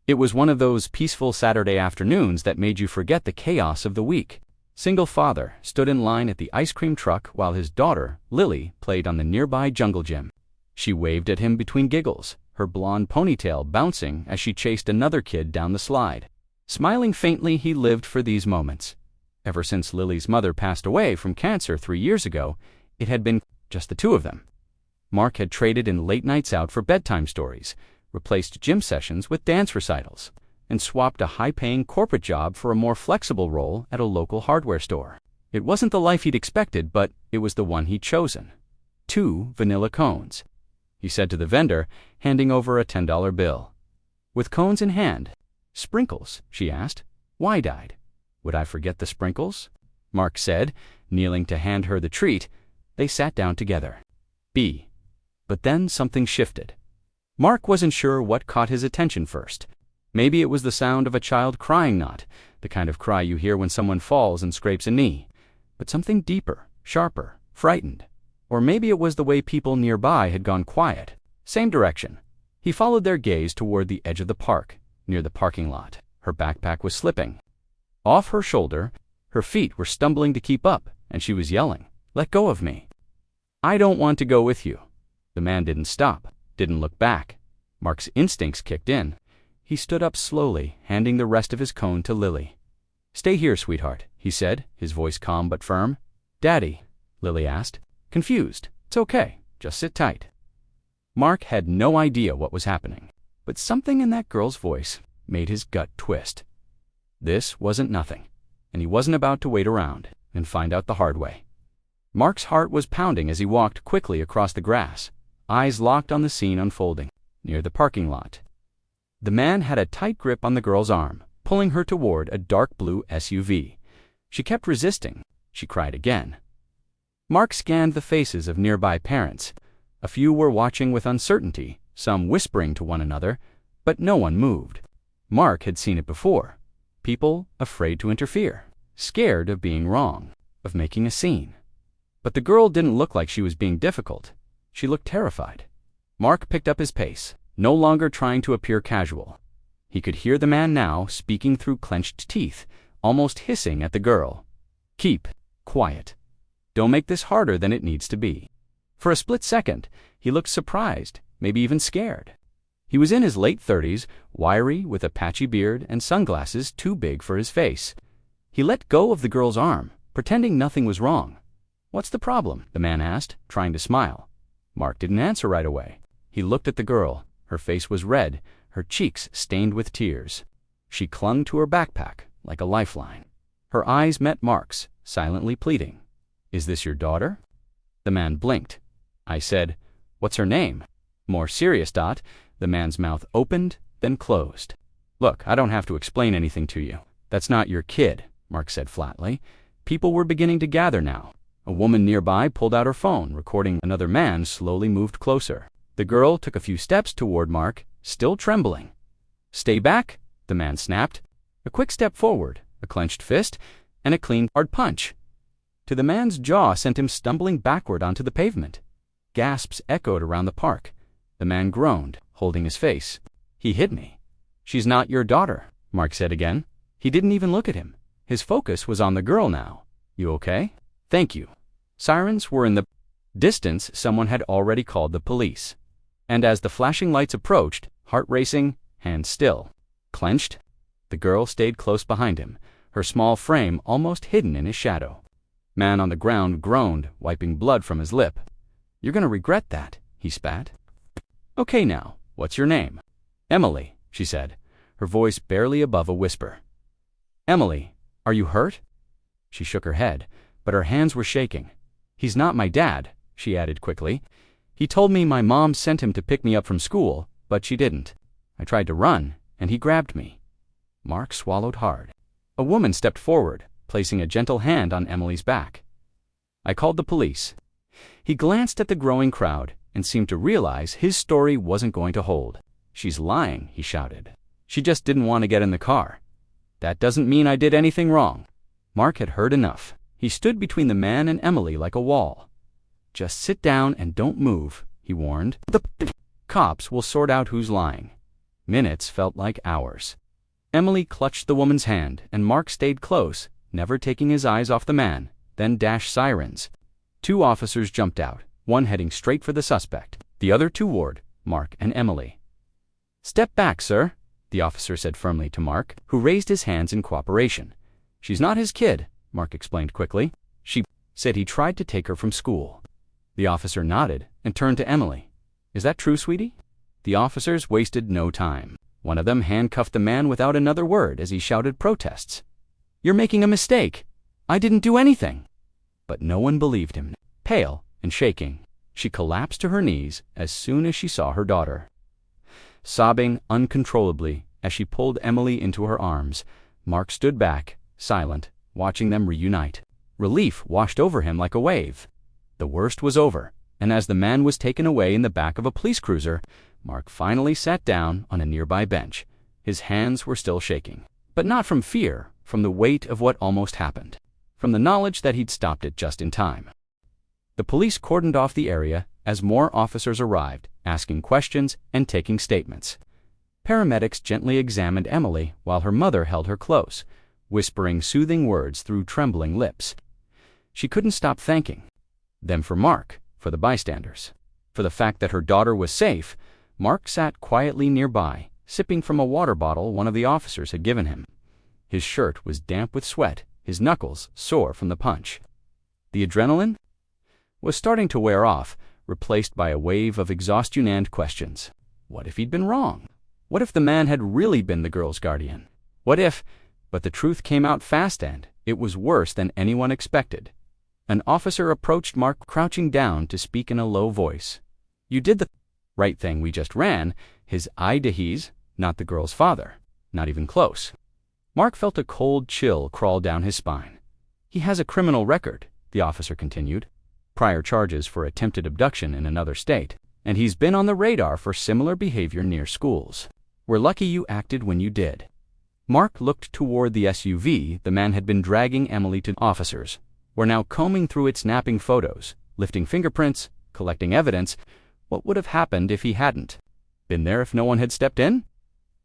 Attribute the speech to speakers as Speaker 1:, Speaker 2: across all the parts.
Speaker 1: It was one of those peaceful Saturday afternoons that made you forget the chaos of the week. Single father stood in line at the ice cream truck while his daughter, Lily, played on the nearby jungle gym. She waved at him between giggles, her blonde ponytail bouncing as she chased another kid down the slide. Smiling faintly, he lived for these moments. Ever since Lily's mother passed away from cancer 3 years ago, it had been just the two of them. Mark had traded in late nights out for bedtime stories, replaced gym sessions with dance recitals, and swapped a high-paying corporate job for a more flexible role at a local hardware store. It wasn't the life he'd expected, but it was the one he'd chosen. 2 vanilla cones, he said to the vendor, handing over a $10 bill. With cones in hand. Sprinkles, she asked, wide-eyed. Would I forget the sprinkles? Mark said, kneeling to hand her the treat. They sat down together. B. But then something shifted. Mark wasn't sure what caught his attention first. Maybe it was the sound of a child crying, not the kind of cry you hear when someone falls and scrapes a knee, but something deeper, sharper, frightened. Or maybe it was the way people nearby had gone quiet. Same direction. He followed their gaze toward the edge of the park, near the parking lot. Her backpack was slipping off her shoulder, her feet were stumbling to keep up, and she was yelling, "Let go of me." "I don't want to go with you." The man didn't stop, didn't look back. Mark's instincts kicked in. He stood up slowly, handing the rest of his cone to Lily. "Stay here, sweetheart," he said, his voice calm but firm. "Daddy?" Lily asked, confused. "It's okay, just sit tight." Mark had no idea what was happening, but something in that girl's voice made his gut twist. This wasn't nothing, and he wasn't about to wait around and find out the hard way. Mark's heart was pounding as he walked quickly across the grass, eyes locked on the scene unfolding near the parking lot. The man had a tight grip on the girl's arm, pulling her toward a dark blue SUV. She kept resisting. She cried again. Mark scanned the faces of nearby parents. A few were watching with uncertainty, some whispering to one another, but no one moved. Mark had seen it before. People afraid to interfere, scared of being wrong, of making a scene. But the girl didn't look like she was being difficult. She looked terrified. Mark picked up his pace, no longer trying to appear casual. He could hear the man now, speaking through clenched teeth, almost hissing at the girl. "Keep quiet. Don't make this harder than it needs to be." For a split second, he looked surprised, maybe even scared. He was in his late 30s, wiry, with a patchy beard and sunglasses too big for his face. He let go of the girl's arm, pretending nothing was wrong. "What's the problem?" the man asked, trying to smile. Mark didn't answer right away. He looked at the girl. Her face was red, her cheeks stained with tears. She clung to her backpack like a lifeline. Her eyes met Mark's, silently pleading. "Is this your daughter?" The man blinked. I said, "What's her name?" More serious, Dot. The man's mouth opened, then closed. "Look, I don't have to explain anything to you. That's not your kid," Mark said flatly. People were beginning to gather now. A woman nearby pulled out her phone, recording another man slowly moved closer. The girl took a few steps toward Mark, still trembling. "Stay back," the man snapped. A quick step forward, a clenched fist, and a clean, hard punch. To the man's jaw sent him stumbling backward onto the pavement. Gasps echoed around the park. The man groaned, holding his face. "He hit me." "She's not your daughter," Mark said again. He didn't even look at him. His focus was on the girl now. "You okay?" "Thank you." Sirens were in the distance. Someone had already called the police. And as the flashing lights approached, heart racing, hands still, clenched, the girl stayed close behind him, her small frame almost hidden in his shadow. Man on the ground groaned, wiping blood from his lip. "You're gonna regret that," he spat. "Okay now, what's your name?" "Emily," she said, her voice barely above a whisper. "Emily, are you hurt?" She shook her head, but her hands were shaking. "He's not my dad," she added quickly. "He told me my mom sent him to pick me up from school, but she didn't. I tried to run, and he grabbed me." Mark swallowed hard. A woman stepped forward, placing a gentle hand on Emily's back. "I called the police." He glanced at the growing crowd and seemed to realize his story wasn't going to hold. "She's lying," he shouted. "She just didn't want to get in the car. That doesn't mean I did anything wrong." Mark had heard enough. He stood between the man and Emily like a wall. "Just sit down and don't move," he warned. "The cops will sort out who's lying." Minutes felt like hours. Emily clutched the woman's hand, and Mark stayed close, never taking his eyes off the man. Then dashed sirens. 2 officers jumped out, one heading straight for the suspect, the other toward Mark and Emily. "Step back, sir," the officer said firmly to Mark, who raised his hands in cooperation. "She's not his kid," Mark explained quickly. "She said he tried to take her from school." The officer nodded and turned to Emily. "Is that true, sweetie?" The officers wasted no time. One of them handcuffed the man without another word as he shouted protests. "You're making a mistake. I didn't do anything." But no one believed him. Pale and shaking, she collapsed to her knees as soon as she saw her daughter. Sobbing uncontrollably as she pulled Emily into her arms, Mark stood back, silent, watching them reunite. Relief washed over him like a wave. The worst was over, and as the man was taken away in the back of a police cruiser, Mark finally sat down on a nearby bench. His hands were still shaking, but not from fear, from the weight of what almost happened, from the knowledge that he'd stopped it just in time. The police cordoned off the area as more officers arrived, asking questions and taking statements. Paramedics gently examined Emily while her mother held her close, whispering soothing words through trembling lips. She couldn't stop thanking them for Mark, for the bystanders, for the fact that her daughter was safe. Mark sat quietly nearby, sipping from a water bottle one of the officers had given him. His shirt was damp with sweat, his knuckles sore from the punch. The adrenaline was starting to wear off, replaced by a wave of exhaustion and questions. What if he'd been wrong? What if the man had really been the girl's guardian? What if? But the truth came out fast, and it was worse than anyone expected. An officer approached Mark, crouching down to speak in a low voice. "You did the right thing. We just ran." His eye to he's not the girl's father, not even close. Mark felt a cold chill crawl down his spine. "He has a criminal record," the officer continued. "Prior charges for attempted abduction in another state, and he's been on the radar for similar behavior near schools. We're lucky you acted when you did." Mark looked toward the SUV the man had been dragging Emily to. Officers were now combing through it, snapping photos, lifting fingerprints, collecting evidence. What would have happened if he hadn't been there, if no one had stepped in?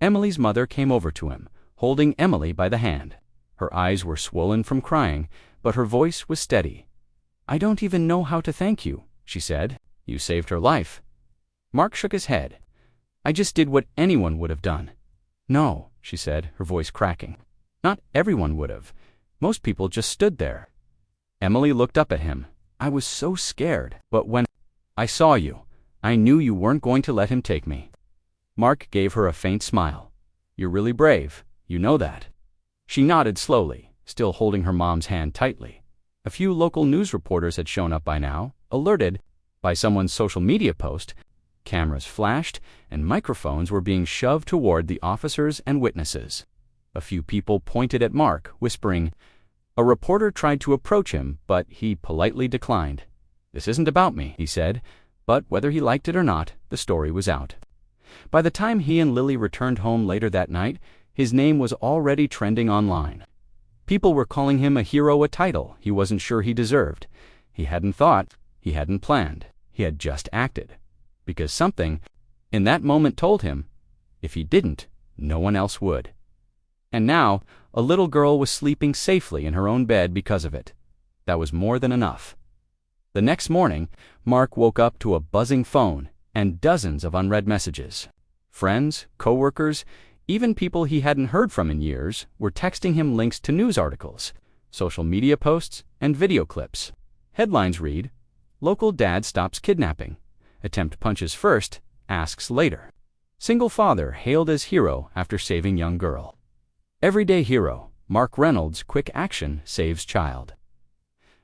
Speaker 1: Emily's mother came over to him, holding Emily by the hand. Her eyes were swollen from crying, but her voice was steady. "I don't even know how to thank you," she said. "You saved her life." Mark shook his head. "I just did what anyone would have done." "No," she said, her voice cracking. "Not everyone would have. Most people just stood there." Emily looked up at him. "I was so scared, but when I saw you, I knew you weren't going to let him take me." Mark gave her a faint smile. "You're really brave. You know that." She nodded slowly, still holding her mom's hand tightly. A few local news reporters had shown up by now, alerted by someone's social media post. Cameras flashed, and microphones were being shoved toward the officers and witnesses. A few people pointed at Mark, whispering. A reporter tried to approach him, but he politely declined. "This isn't about me," he said, but whether he liked it or not, the story was out. By the time he and Lily returned home later that night, his name was already trending online. People were calling him a hero, a title he wasn't sure he deserved. He hadn't thought, he hadn't planned, he had just acted. Because something in that moment told him, if he didn't, no one else would. And now, a little girl was sleeping safely in her own bed because of it. That was more than enough. The next morning, Mark woke up to a buzzing phone and dozens of unread messages. Friends, coworkers, even people he hadn't heard from in years were texting him links to news articles, social media posts, and video clips. Headlines read, "Local dad stops kidnapping. Attempt punches first, asks later. Single father hailed as hero after saving young girl. Everyday hero, Mark Reynolds, quick action saves child."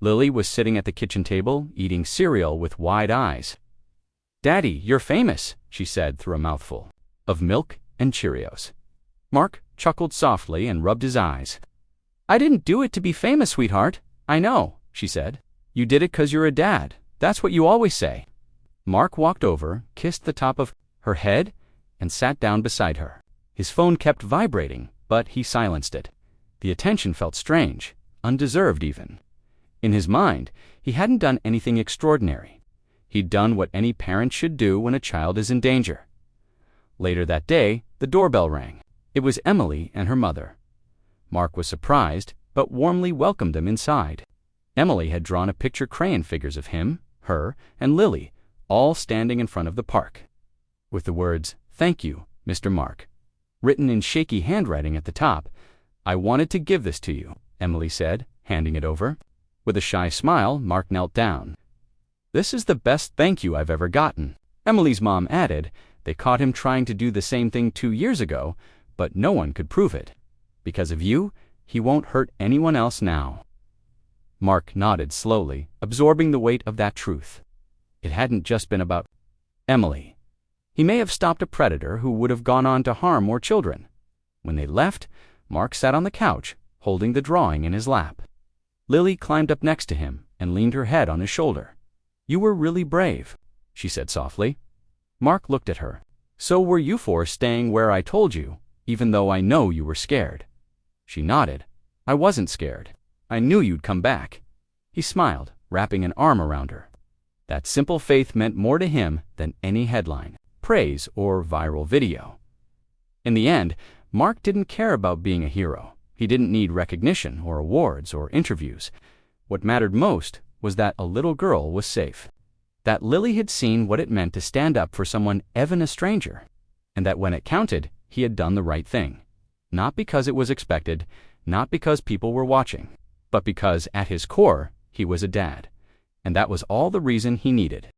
Speaker 1: Lily was sitting at the kitchen table, eating cereal with wide eyes. "Daddy, you're famous," she said through a mouthful of milk and Cheerios. Mark chuckled softly and rubbed his eyes. "I didn't do it to be famous, sweetheart. I know," she said. "You did it 'cause you're a dad. That's what you always say." Mark walked over, kissed the top of her head, and sat down beside her. His phone kept vibrating, but he silenced it. The attention felt strange, undeserved even. In his mind, he hadn't done anything extraordinary. He'd done what any parent should do when a child is in danger. Later that day, the doorbell rang. It was Emily and her mother. Mark was surprised, but warmly welcomed them inside. Emily had drawn a picture crayon figures of him, her, and Lily, all standing in front of the park, with the words, "Thank you, Mr. Mark," written in shaky handwriting at the top. "I wanted to give this to you," Emily said, handing it over. With a shy smile, Mark knelt down. "This is the best thank you I've ever gotten," Emily's mom added. "They caught him trying to do the same thing 2 years ago, but no one could prove it. Because of you, he won't hurt anyone else now." Mark nodded slowly, absorbing the weight of that truth. It hadn't just been about Emily. He may have stopped a predator who would have gone on to harm more children. When they left, Mark sat on the couch, holding the drawing in his lap. Lily climbed up next to him and leaned her head on his shoulder. "You were really brave," she said softly. Mark looked at her. "So were you for staying where I told you, even though I know you were scared?" She nodded. "I wasn't scared. I knew you'd come back." He smiled, wrapping an arm around her. That simple faith meant more to him than any headline, praise, or viral video. In the end, Mark didn't care about being a hero. He didn't need recognition or awards or interviews. What mattered most was that a little girl was safe. That Lily had seen what it meant to stand up for someone, even a stranger. And that when it counted, he had done the right thing. Not because it was expected, not because people were watching, but because, at his core, he was a dad. And that was all the reason he needed.